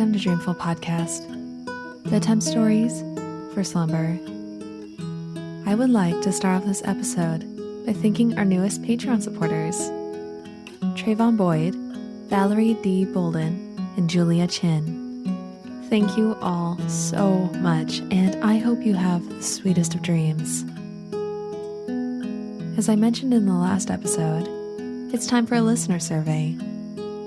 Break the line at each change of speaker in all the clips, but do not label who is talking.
Welcome to Dreamful Podcast, bedtime stories for slumber. I would like to start off this episode by thanking our newest Patreon supporters, Trayvon Boyd, Valerie D. Bolden, and Julia Chin. Thank you all so much, and I hope you have the sweetest of dreams. As I mentioned in the last episode, it's time for a listener survey.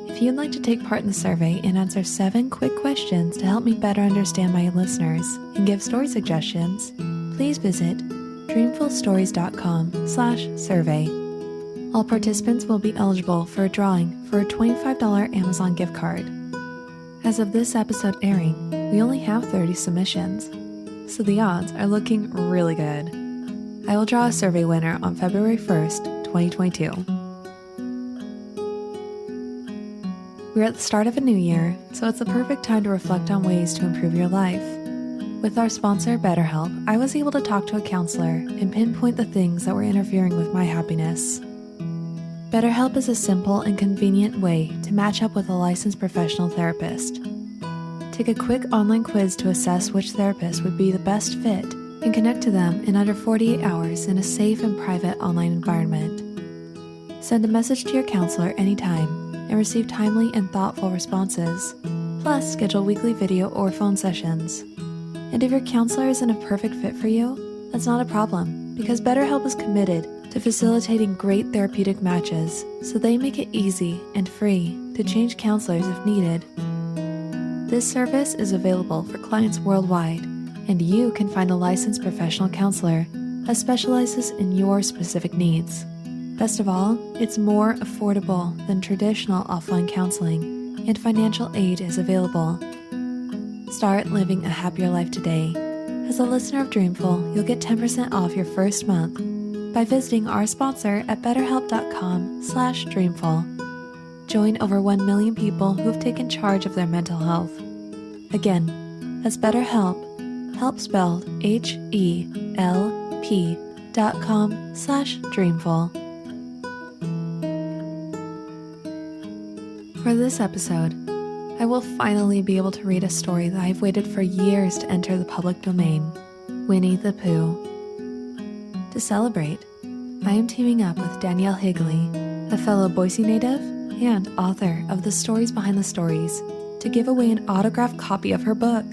If you'd like to take part in the survey and answer 7 quick questions to help me better understand my listeners and give story suggestions, please visit dreamfulstories.com/survey. All participants will be eligible for a drawing for a $25 Amazon gift card. As of this episode airing, we only have 30 submissions, so the odds are looking really good. I will draw a survey winner on February 1st, 2022. We're at the start of a new year, so it's the perfect time to reflect on ways to improve your life. With our sponsor, BetterHelp, I was able to talk to a counselor and pinpoint the things that were interfering with my happiness. BetterHelp is a simple and convenient way to match up with a licensed professional therapist. Take a quick online quiz to assess which therapist would be the best fit and connect to them in under 48 hours in a safe and private online environment. Send a message to your counselor anytime and receive timely and thoughtful responses, plus schedule weekly video or phone sessions. And if your counselor isn't a perfect fit for you, that's not a problem, because BetterHelp is committed to facilitating great therapeutic matches, so they make it easy and free to change counselors if needed. This service is available for clients worldwide, and you can find a licensed professional counselor that specializes in your specific needs. Best of all, it's more affordable than traditional offline counseling, and financial aid is available. Start living a happier life today. As a listener of Dreamful, you'll get 10% off your first month by visiting our sponsor at betterhelp.com/dreamful. Join over 1 million people who've taken charge of their mental health. Again, that's BetterHelp, help spelled HELP.com/dreamful. For this episode, I will finally be able to read a story that I've waited for years to enter the public domain, Winnie the Pooh. To celebrate, I am teaming up with Danielle Higley, a fellow Boise native and author of The Stories Behind the Stories, to give away an autographed copy of her book.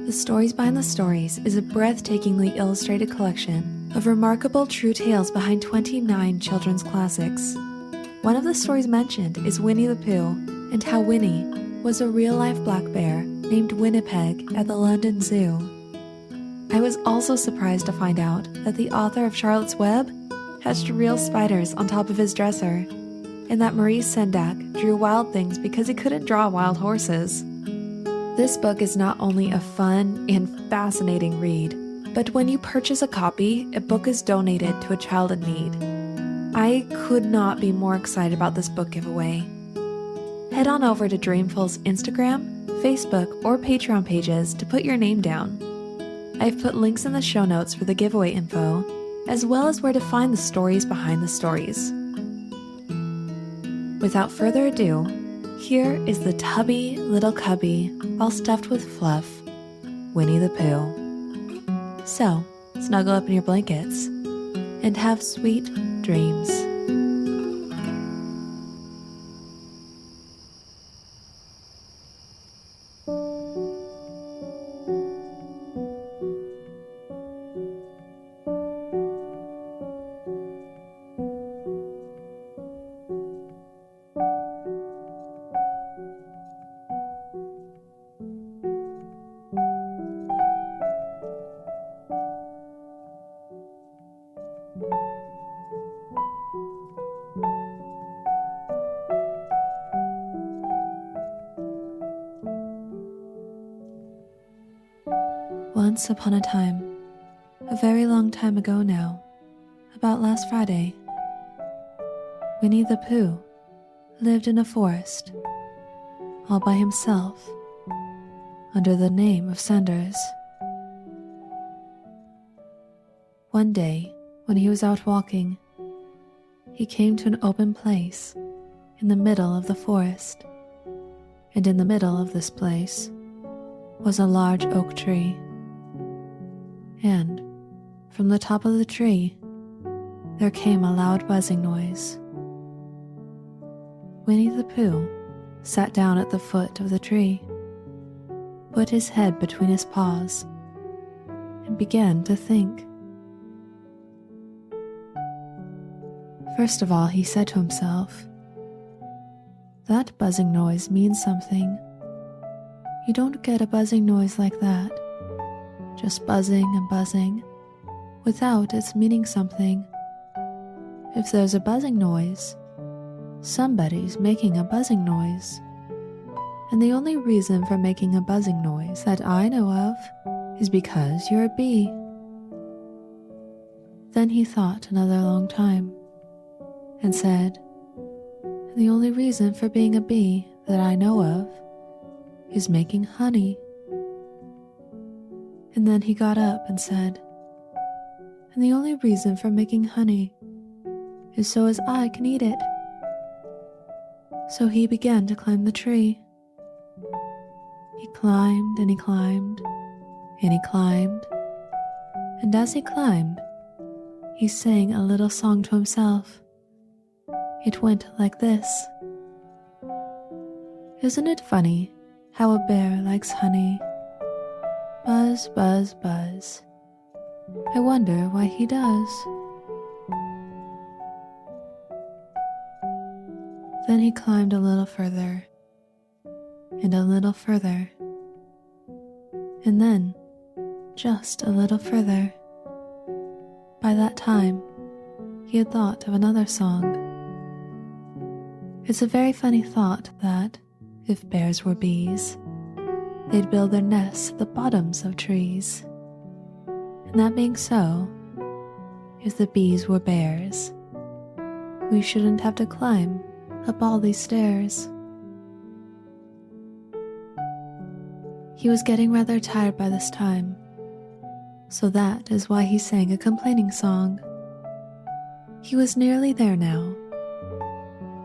The Stories Behind the Stories is a breathtakingly illustrated collection of remarkable true tales behind 29 children's classics. One of the stories mentioned is Winnie the Pooh, and how Winnie was a real-life black bear named Winnipeg at the London Zoo. I was also surprised to find out that the author of Charlotte's Web hatched real spiders on top of his dresser, and that Maurice Sendak drew wild things because he couldn't draw wild horses. This book is not only a fun and fascinating read, but when you purchase a copy, a book is donated to a child in need. I could not be more excited about this book giveaway. Head on over to Dreamful's Instagram, Facebook, or Patreon pages to put your name down. I've put links in the show notes for the giveaway info, as well as where to find the stories behind the stories. Without further ado, here is the tubby little cubby, all stuffed with fluff, Winnie the Pooh. So, snuggle up in your blankets and have sweet dreams. Once upon a time, a very long time ago now, about last Friday, Winnie the Pooh lived in a forest, all by himself, under the name of Sanders. One day, when he was out walking, he came to an open place in the middle of the forest. and in the middle of this place was a large oak tree. And from the top of the tree, there came a loud buzzing noise. Winnie the Pooh sat down at the foot of the tree, put his head between his paws, and began to think. First of all, he said to himself, "That buzzing noise means something. You don't get a buzzing noise like that, just buzzing and buzzing, without its meaning something. If there's a buzzing noise, somebody's making a buzzing noise. And the only reason for making a buzzing noise that I know of is because you're a bee." Then he thought another long time and said, "And the only reason for being a bee that I know of is making honey." And then he got up and said, "And the only reason for making honey is so as I can eat it." So he began to climb the tree. He climbed and he climbed and he climbed, and as he climbed, he sang a little song to himself. It went like this. "Isn't it funny how a bear likes honey? Buzz, buzz, buzz. I wonder why he does." Then he climbed a little further, and a little further, and then just a little further. By that time, he had thought of another song. It's a very funny thought that, if bears were bees, they'd build their nests at the bottoms of trees. And that being so, if the bees were bears, we shouldn't have to climb up all these stairs. He was getting rather tired by this time, so that is why he sang a complaining song. He was nearly there now,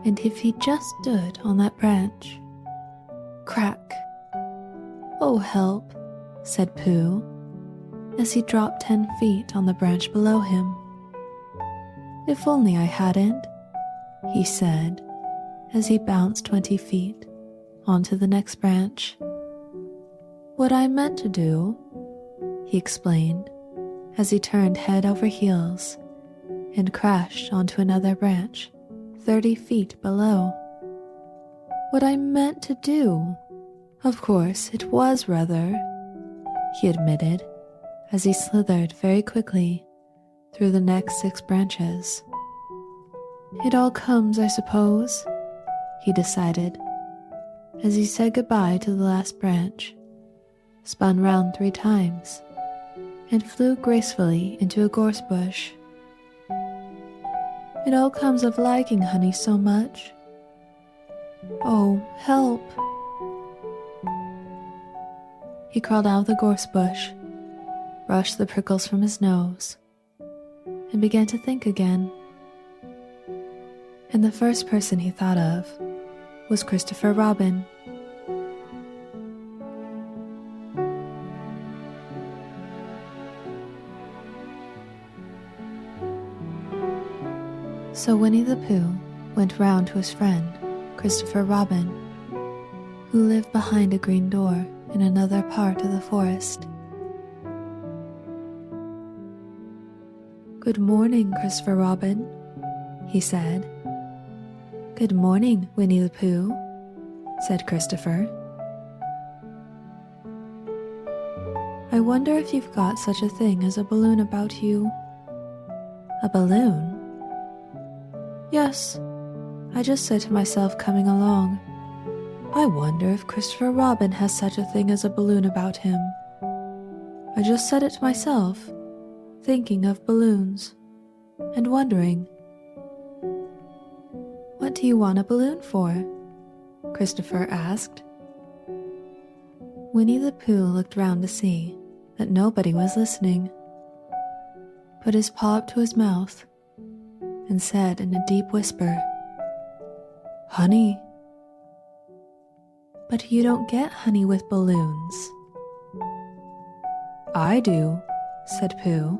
and if he just stood on that branch, crack! "Oh, help," said Pooh, as he dropped 10 feet on the branch below him. "If only I hadn't," he said, as he bounced 20 feet onto the next branch. "What I meant to do," he explained, as he turned head over heels and crashed onto another branch 30 feet below. "What I meant to do. Of course, it was rather," he admitted, as he slithered very quickly through the next 6 branches. "It all comes, I suppose," he decided, as he said goodbye to the last branch, spun round 3 times, and flew gracefully into a gorse bush. "It all comes of liking honey so much. Oh, help!" He crawled out of the gorse bush, brushed the prickles from his nose, and began to think again. And the first person he thought of was Christopher Robin. So Winnie the Pooh went round to his friend, Christopher Robin, who lived behind a green door in another part of the forest. "Good morning, Christopher Robin," he said. "Good morning, Winnie the Pooh," said Christopher. "I wonder if you've got such a thing as a balloon about you." "A balloon?" "Yes, I just said to myself coming along, I wonder if Christopher Robin has such a thing as a balloon about him. I just said it to myself, thinking of balloons, and wondering." "What do you want a balloon for?" Christopher asked. Winnie the Pooh looked round to see that nobody was listening, put his paw up to his mouth, and said in a deep whisper, "Honey." But you don't get honey with balloons." "I do," said Pooh.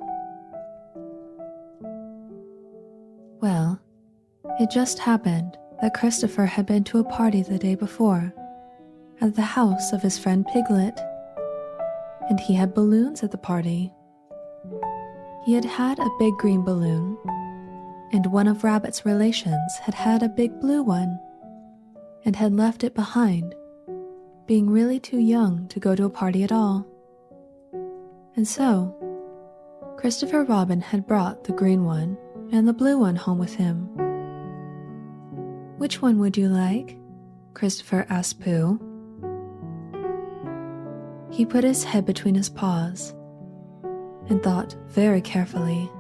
Well, it just happened that Christopher had been to a party the day before at the house of his friend Piglet, and he had balloons at the party. He had had a big green balloon, and one of Rabbit's relations had had a big blue one and had left it behind, being really too young to go to a party at all. And so, Christopher Robin had brought the green one and the blue one home with him. "Which one would you like?" Christopher asked Pooh. He put his head between his paws and thought very carefully.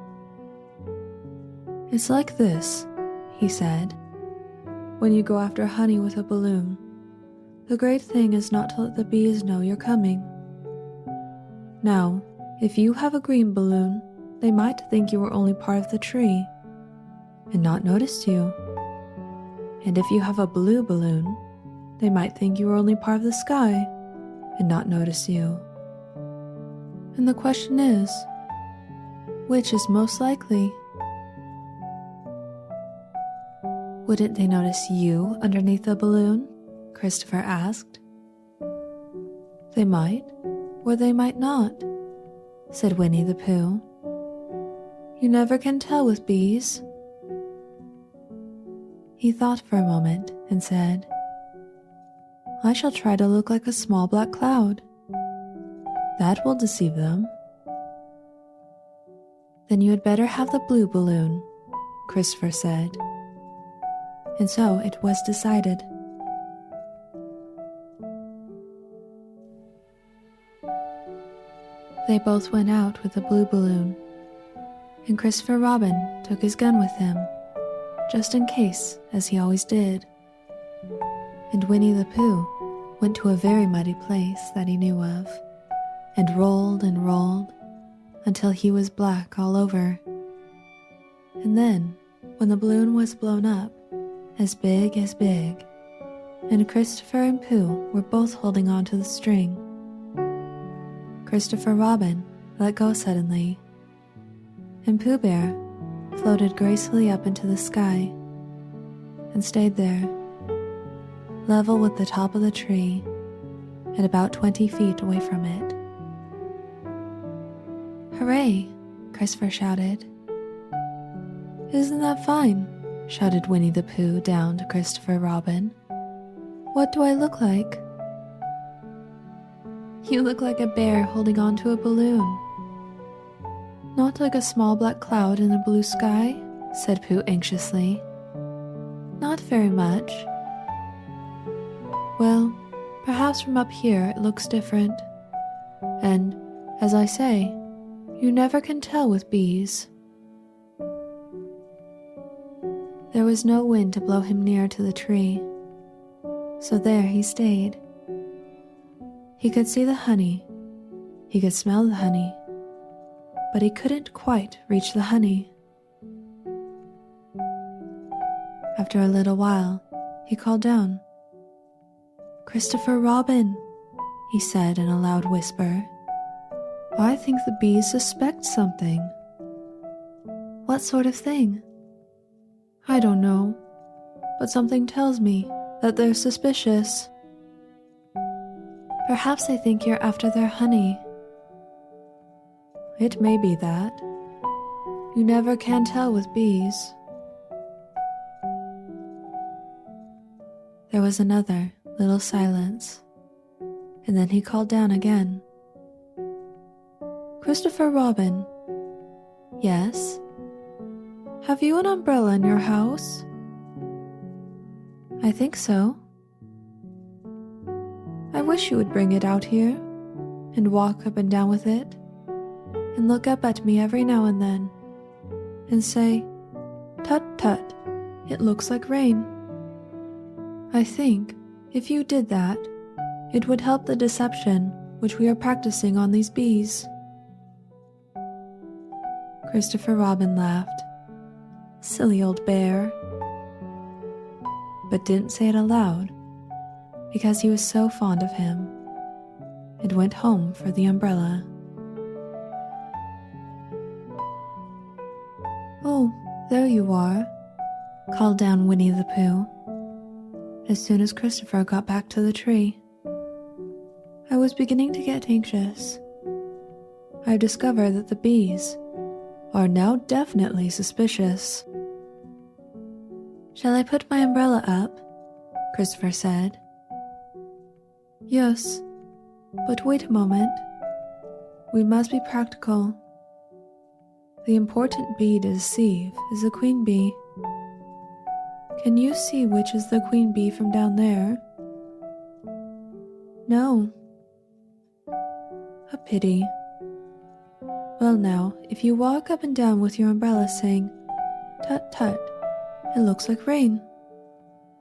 "It's like this," he said. "When you go after honey with a balloon, the great thing is not to let the bees know you're coming. Now, if you have a green balloon, they might think you were only part of the tree and not notice you. And if you have a blue balloon, they might think you were only part of the sky and not notice you. And the question is, which is most likely?" "Wouldn't they notice you underneath the balloon?" Christopher asked. "They might, or they might not," said Winnie the Pooh. "You never can tell with bees." He thought for a moment and said, "I shall try to look like a small black cloud. That will deceive them." "Then you had better have the blue balloon," Christopher said. And so it was decided. They both went out with the blue balloon, and Christopher Robin took his gun with him, just in case, as he always did. And Winnie the Pooh went to a very muddy place that he knew of, and rolled until he was black all over. And then, when the balloon was blown up, as big, and Christopher and Pooh were both holding on to the string, Christopher Robin let go suddenly, and Pooh Bear floated gracefully up into the sky and stayed there, level with the top of the tree and about 20 feet away from it. "Hooray!" Christopher shouted. "Isn't that fine?" shouted Winnie the Pooh down to Christopher Robin. "What do I look like?" "You look like a bear holding on to a balloon." "Not like a small black cloud in a blue sky?" said Pooh anxiously. "Not very much." "Well, perhaps from up here it looks different. And, as I say, you never can tell with bees." There was no wind to blow him near to the tree, so there he stayed. He could see the honey, he could smell the honey, but he couldn't quite reach the honey. After a little while, he called down. "Christopher Robin," he said in a loud whisper. "I think the bees suspect something." "What sort of thing?" "I don't know, but something tells me that they're suspicious." "Perhaps they think you're after their honey." "It may be that. You never can tell with bees." There was another little silence, and then he called down again. "Christopher Robin." "Yes?" "Have you an umbrella in your house?" "I think so." "I wish you would bring it out here, and walk up and down with it, and look up at me every now and then, and say, 'Tut, tut, it looks like rain.' I think, if you did that, it would help the deception which we are practicing on these bees." Christopher Robin laughed. "Silly old bear," but didn't say it aloud, because he was so fond of him, and went home for the umbrella. "Oh, there you are," called down Winnie the Pooh, as soon as Christopher got back to the tree. "I was beginning to get anxious. I've discovered that the bees are now definitely suspicious." "Shall I put my umbrella up?" Christopher said. "Yes, but wait a moment. We must be practical. The important bee to deceive is the queen bee. Can you see which is the queen bee from down there?" "No." "A pity. Well now, if you walk up and down with your umbrella saying, 'Tut tut, it looks like rain,'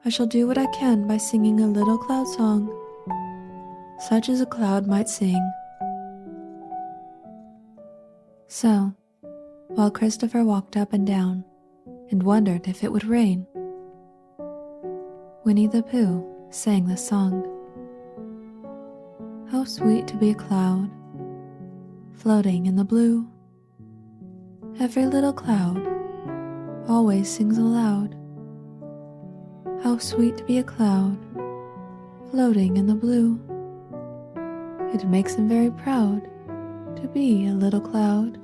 I shall do what I can by singing a little cloud song, such as a cloud might sing." So, while Christopher walked up and down and wondered if it would rain, Winnie the Pooh sang this song. "How sweet to be a cloud, floating in the blue. Every little cloud always sings aloud. How sweet to be a cloud, floating in the blue. It makes him very proud to be a little cloud."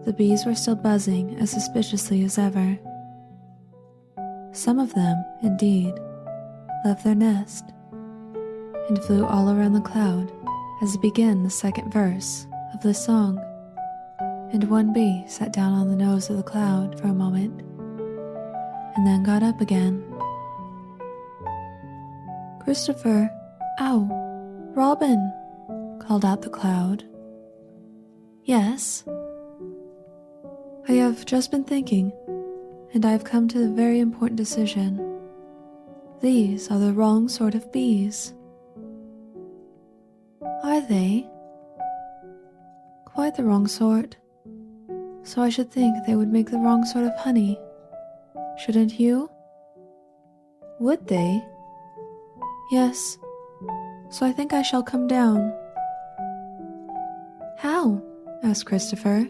The bees were still buzzing as suspiciously as ever. Some of them, indeed, left their nest and flew all around the cloud as it began the second verse of the song, and one bee sat down on the nose of the cloud for a moment and then got up again. "Christopher, ow, Robin," called out the cloud. "Yes?" "I have just been thinking, and I have come to a very important decision. These are the wrong sort of bees." "Are they?" "Quite the wrong sort. So I should think they would make the wrong sort of honey. Shouldn't you?" "Would they?" "Yes. So I think I shall come down." "How?" asked Christopher.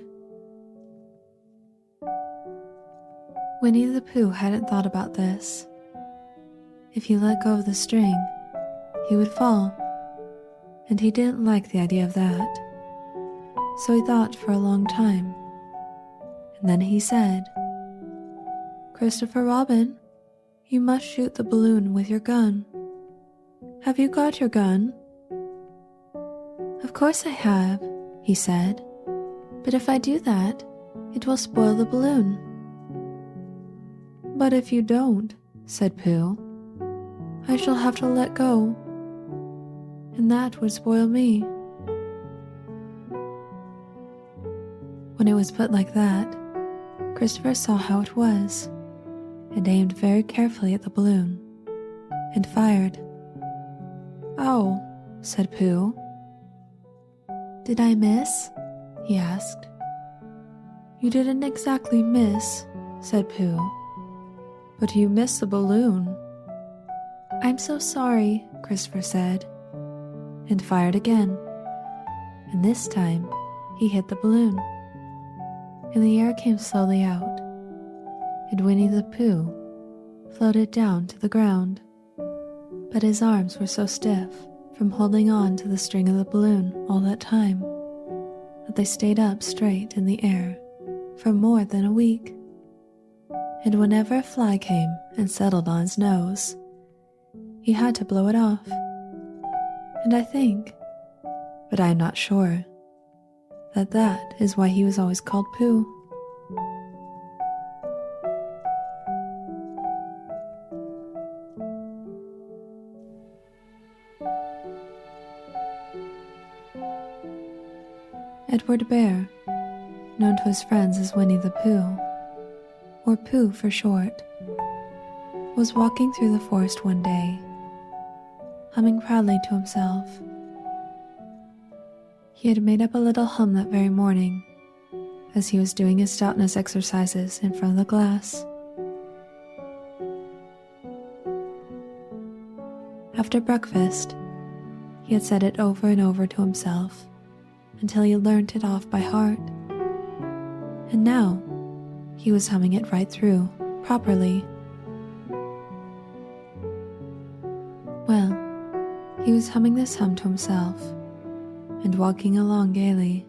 Winnie the Pooh hadn't thought about this. If he let go of the string, he would fall, and he didn't like the idea of that. So he thought for a long time, and then he said, "Christopher Robin, you must shoot the balloon with your gun. Have you got your gun?" "Of course I have," he said, "but if I do that, it will spoil the balloon." "But if you don't," said Pooh, "I shall have to let go, and that would spoil me." When it was put like that, Christopher saw how it was, and aimed very carefully at the balloon, and fired. "Ow," said Pooh. "Did I miss?" he asked. "You didn't exactly miss," said Pooh, "but you missed the balloon." "I'm so sorry," Christopher said, and fired again, and this time he hit the balloon, and the air came slowly out, and Winnie the Pooh floated down to the ground, but his arms were so stiff from holding on to the string of the balloon all that time that they stayed up straight in the air for more than a week. And whenever a fly came and settled on his nose, he had to blow it off. And I think, but I am not sure, that is why he was always called Pooh. Edward Bear, known to his friends as Winnie the Pooh, or Pooh for short, was walking through the forest one day, humming proudly to himself. He had made up a little hum that very morning, as he was doing his stoutness exercises in front of the glass. After breakfast, he had said it over and over to himself until he learnt it off by heart. And now, he was humming it right through, properly. Well, he was humming this hum to himself and walking along gaily,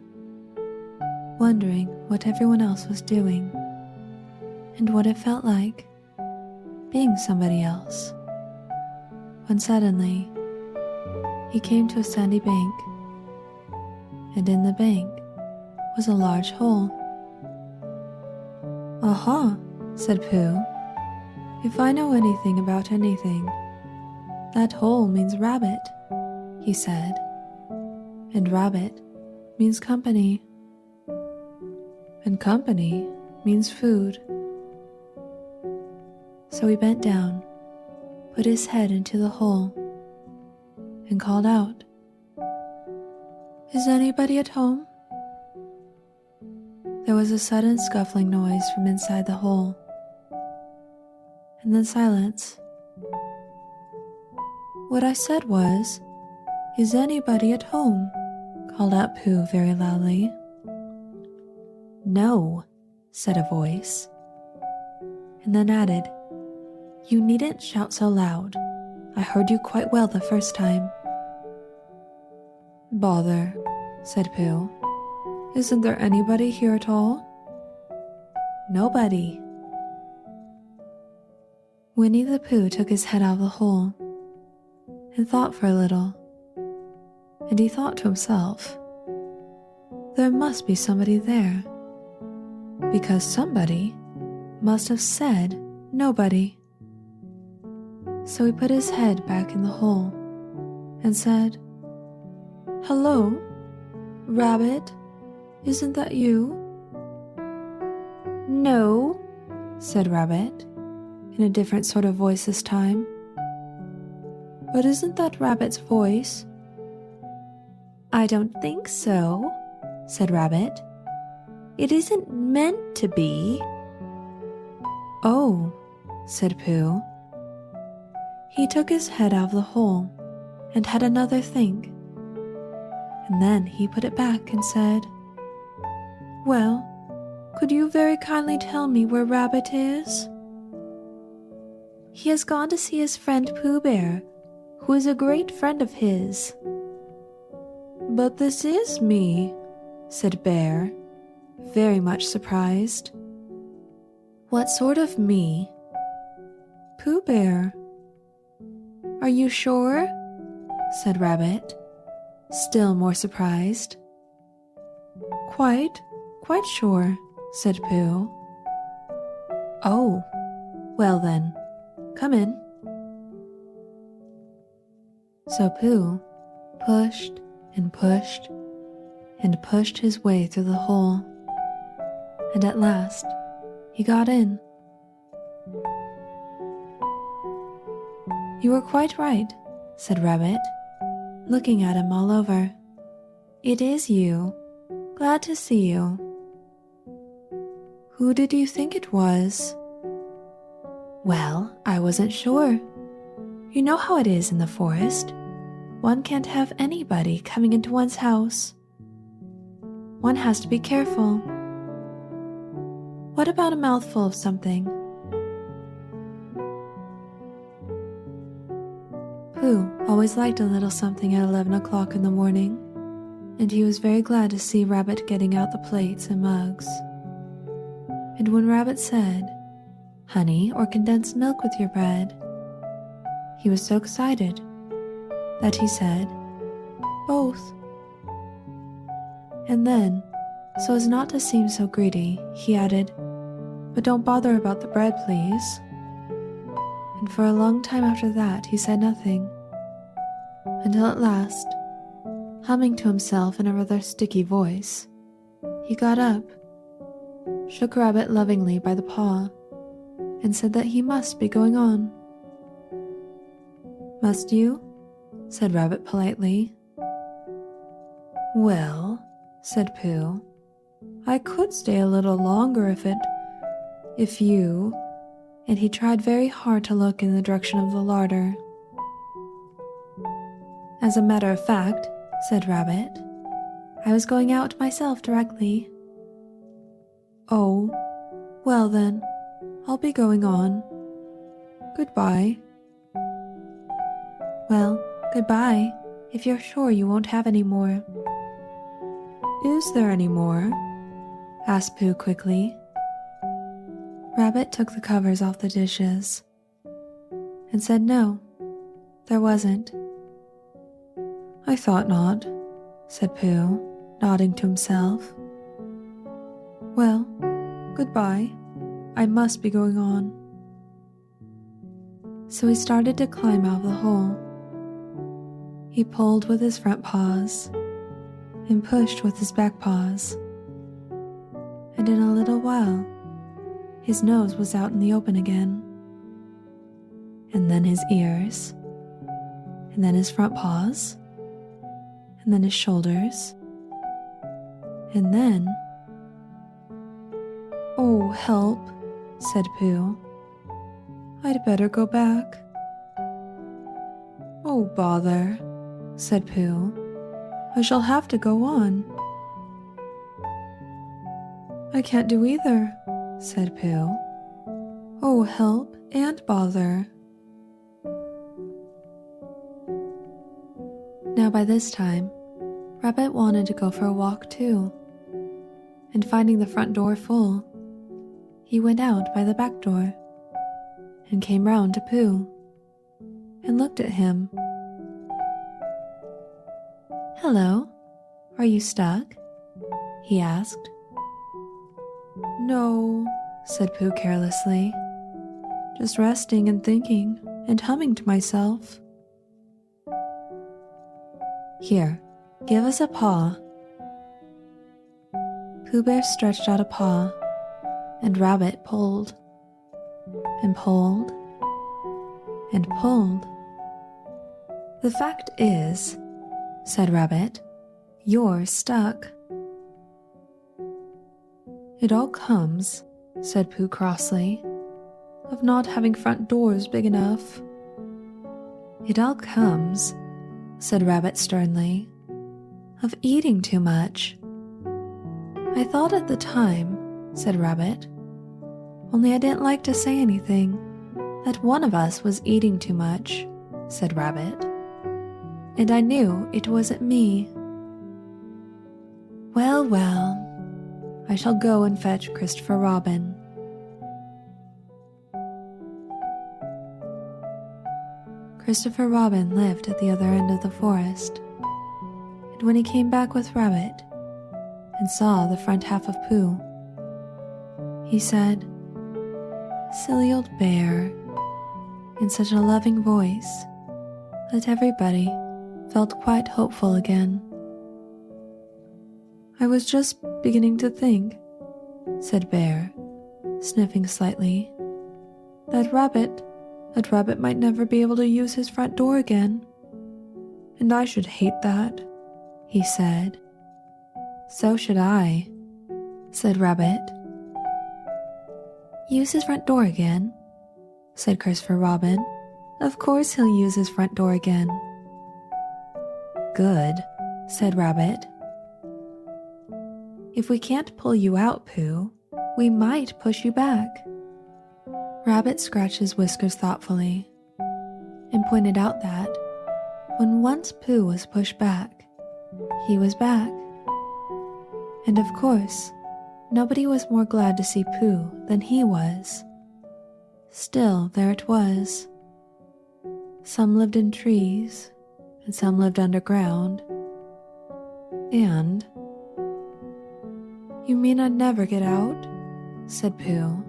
wondering what everyone else was doing and what it felt like being somebody else, when suddenly he came to a sandy bank, and in the bank was a large hole. "Aha," said Pooh. "If I know anything about anything, that hole means rabbit," he said. "And rabbit means company. And company means food." So he bent down, put his head into the hole, and called out, "Is anybody at home?" There was a sudden scuffling noise from inside the hole, and then silence. "What I said was, 'Is anybody at home?'" called out Pooh very loudly. "No," said a voice, and then added, "You needn't shout so loud. I heard you quite well the first time." "Bother," said Pooh. "Isn't there anybody here at all?" "Nobody." Winnie the Pooh took his head out of the hole and thought for a little, and he thought to himself, there must be somebody there, because somebody must have said nobody. So he put his head back in the hole and said, "Hello, Rabbit, isn't that you?" "No," said Rabbit, in a different sort of voice this time. "But isn't that Rabbit's voice?" "I don't think so," said Rabbit. "It isn't meant to be." "Oh," said Pooh. He took his head out of the hole and had another think, and then he put it back and said, "Well, could you very kindly tell me where Rabbit is?" "He has gone to see his friend Pooh Bear, who is a great friend of his." "But this is me," said Bear, very much surprised. "What sort of me?" "Pooh Bear." "Are you sure?" said Rabbit, still more surprised. Quite sure," said Pooh. "Oh, well then, come in." So Pooh pushed and pushed and pushed his way through the hole, and at last he got in. "You were quite right," said Rabbit, looking at him all over. "It is you. Glad to see you." "Who did you think it was?" "Well, I wasn't sure. You know how it is in the forest. One can't have anybody coming into one's house. One has to be careful. What about a mouthful of something?" Pooh always liked a little something at 11 o'clock in the morning, and he was very glad to see Rabbit getting out the plates and mugs. And when Rabbit said, "Honey or condensed milk with your bread?" he was so excited that he said, "Both." And then, so as not to seem so greedy, he added, "But don't bother about the bread, please." And for a long time after that he said nothing, until at last, humming to himself in a rather sticky voice, he got up, shook Rabbit lovingly by the paw, and said that he must be going on. "Must you?" said Rabbit politely. "Well," said Pooh, "I could stay a little longer if you," and he tried very hard to look in the direction of the larder. "As a matter of fact," said Rabbit, "I was going out myself directly." "Oh, well then, I'll be going on. Goodbye." "Well, goodbye, if you're sure you won't have any more." "Is there any more?" asked Pooh quickly. Rabbit took the covers off the dishes and said no, there wasn't. "I thought not," said Pooh, nodding to himself. "Well, goodbye. I must be going on." So he started to climb out of the hole. He pulled with his front paws and pushed with his back paws. And in a little while, his nose was out in the open again. And then his ears, and then his front paws, and then his shoulders, and then... "Oh, help," said Pooh. "I'd better go back." "Oh, bother," said Pooh. "I shall have to go on." "I can't do either," said Pooh. "Oh, help and bother." Now by this time, Rabbit wanted to go for a walk too, and finding the front door full, he went out by the back door and came round to Pooh and looked at him. "Hello, are you stuck?" he asked. "No," said Pooh carelessly, "just resting and thinking and humming to myself." "Here, give us a paw." Pooh Bear stretched out a paw, and Rabbit pulled, and pulled, and pulled. "The fact is," said Rabbit, "you're stuck." "It all comes," said Pooh crossly, "of not having front doors big enough." "It all comes," said Rabbit sternly, "of eating too much." "I thought at the time," said Rabbit, "only I didn't like to say anything, that one of us was eating too much," said Rabbit. "And I knew it wasn't me." "Well, well, I shall go and fetch Christopher Robin." Christopher Robin lived at the other end of the forest, and when he came back with Rabbit and saw the front half of Pooh, he said, "Silly old bear," in such a loving voice that everybody felt quite hopeful again. "I was just beginning to think," said Bear, sniffing slightly, that Rabbit might never be able to use his front door again. And I should hate that," he said. "So should I," said Rabbit. "Use his front door again?" said Christopher Robin. "Of course he'll use his front door again." "Good," said Rabbit. "If we can't pull you out, Pooh, we might push you back." Rabbit scratched his whiskers thoughtfully and pointed out that when once Pooh was pushed back, he was back. And of course, nobody was more glad to see Pooh than he was. Still, there it was. Some lived in trees, and some lived underground. And... "You mean I'd never get out?" said Pooh.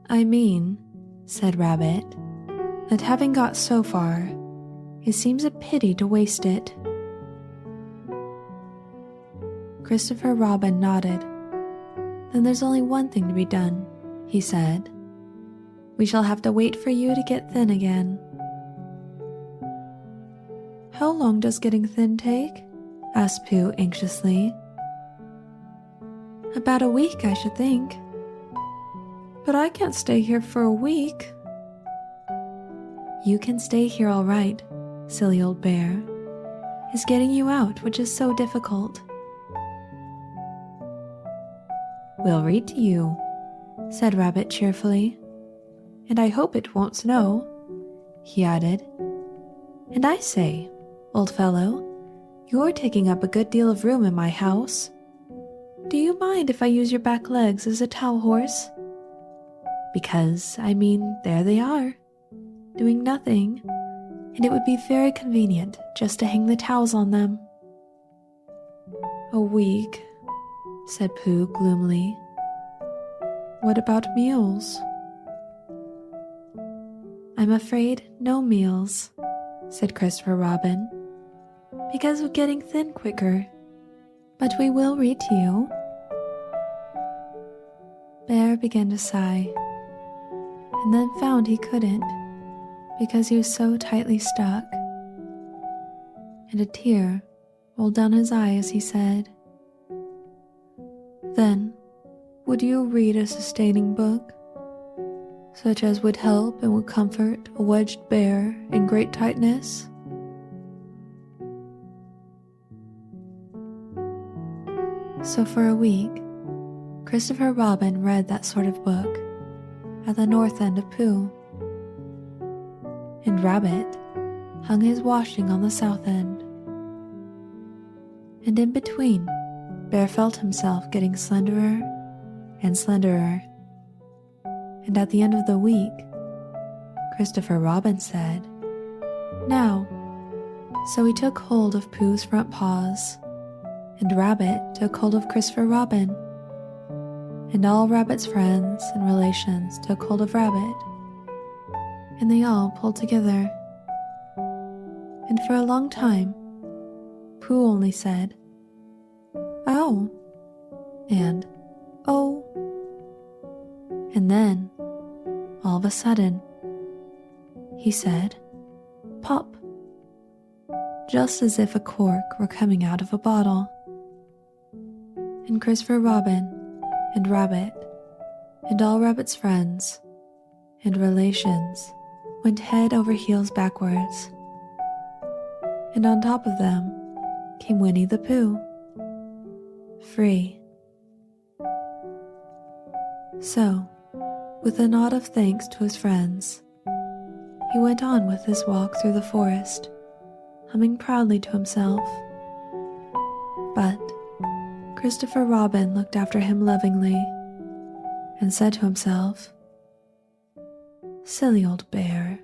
"I mean," said Rabbit, "that having got so far, it seems a pity to waste it." Christopher Robin nodded. "Then there's only one thing to be done," he said. "We shall have to wait for you to get thin again." "How long does getting thin take?" asked Pooh anxiously. "About a week, I should think." "But I can't stay here for a week." "You can stay here all right," silly old bear, is getting you out, which is so difficult." "We'll read to you," said Rabbit cheerfully. "And I hope it won't snow," he added. "And I say, old fellow, you're taking up a good deal of room in my house. Do you mind if I use your back legs as a towel horse? Because, there they are, doing nothing, and it would be very convenient just to hang the towels on them." "A week," said Pooh gloomily. "What about meals?" "I'm afraid no meals," said Christopher Robin, "because of getting thin quicker. But we will read to you." Bear began to sigh, and then found he couldn't, because he was so tightly stuck. And a tear rolled down his eye as he said, "Then, would you read a sustaining book, such as would help and would comfort a wedged bear in great tightness?" So for a week, Christopher Robin read that sort of book at the north end of Pooh, and Rabbit hung his washing on the south end. And in between, Bear felt himself getting slenderer and slenderer. And at the end of the week, Christopher Robin said, "Now." So he took hold of Pooh's front paws, and Rabbit took hold of Christopher Robin, and all Rabbit's friends and relations took hold of Rabbit, and they all pulled together. And for a long time, Pooh only said, "Ow," and "Oh." And then, all of a sudden, he said, "Pop," just as if a cork were coming out of a bottle. And Christopher Robin and Rabbit and all Rabbit's friends and relations went head over heels backwards. And on top of them came Winnie the Pooh, free. So, with a nod of thanks to his friends, he went on with his walk through the forest, humming proudly to himself. But Christopher Robin looked after him lovingly and said to himself, "Silly old bear."